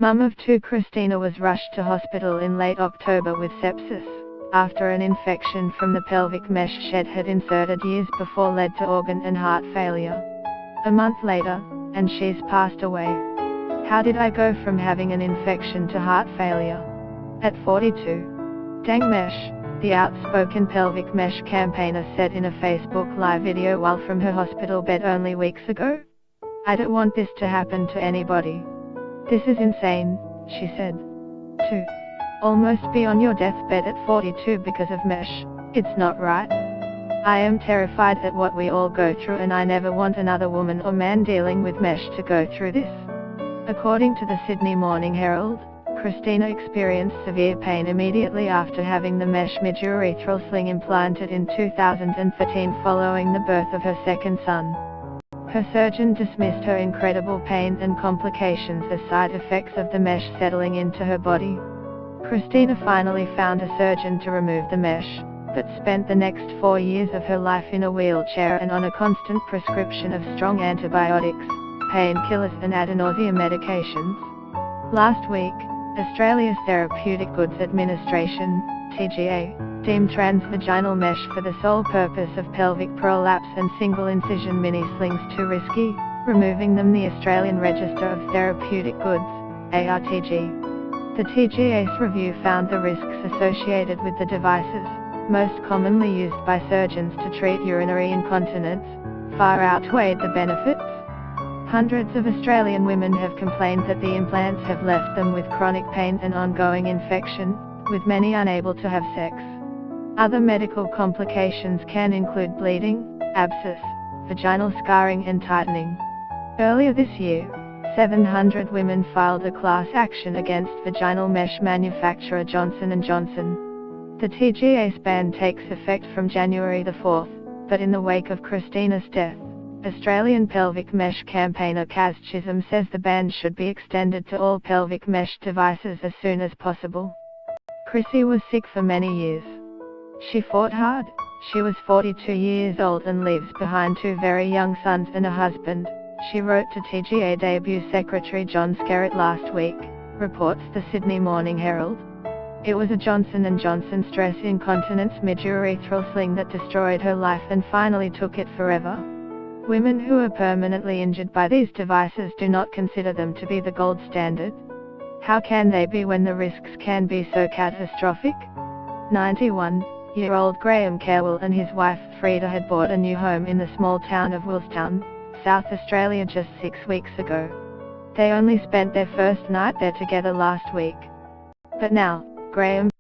Mum of two Christina was rushed to hospital in late October with sepsis, after an infection from the pelvic mesh shed had inserted years before led to organ and heart failure. A month later, and she's passed away. How did I go from having an infection to heart failure? At 42. Dang mesh, the outspoken pelvic mesh campaigner said in a Facebook Live video while from her hospital bed only weeks ago. I don't want this to happen to anybody. This is insane, she said. 2. Almost be on your deathbed at 42 because of mesh, it's not right. I am terrified at what we all go through and I never want another woman or man dealing with mesh to go through this. According to the Sydney Morning Herald, Christina experienced severe pain immediately after having the mesh midurethral sling implanted in 2013 following the birth of her second son. Her surgeon dismissed her incredible pain and complications as side effects of the mesh settling into her body. Christina finally found a surgeon to remove the mesh, but spent the next 4 years of her life in a wheelchair and on a constant prescription of strong antibiotics, painkillers and nausea medications. Last week, Australia's Therapeutic Goods Administration, TGA, deemed transvaginal mesh for the sole purpose of pelvic prolapse and single-incision mini-slings too risky, removing them. The Australian Register of Therapeutic Goods, ARTG. The TGA's review found the risks associated with the devices, most commonly used by surgeons to treat urinary incontinence, far outweighed the benefits. Hundreds of Australian women have complained that the implants have left them with chronic pain and ongoing infection, with many unable to have sex. Other medical complications can include bleeding, abscess, vaginal scarring and tightening. Earlier this year, 700 women filed a class action against vaginal mesh manufacturer Johnson & Johnson. The TGA's ban takes effect from January the 4th, but in the wake of Christina's death, Australian pelvic mesh campaigner Kaz Chisholm says the ban should be extended to all pelvic mesh devices as soon as possible. Chrissy was sick for many years. She fought hard. She was 42 years old and leaves behind 2 very young sons and a husband, she wrote to TGA debut secretary John Skerritt last week, reports the Sydney Morning Herald. It was a Johnson & Johnson stress incontinence midurethral sling that destroyed her life and finally took it forever. Women who are permanently injured by these devices do not consider them to be the gold standard. How can they be when the risks can be so catastrophic? 91-year-old Graham Carewell and his wife Frida had bought a new home in the small town of Wilstown, South Australia just 6 weeks ago. They only spent their first night there together last week. But now, Graham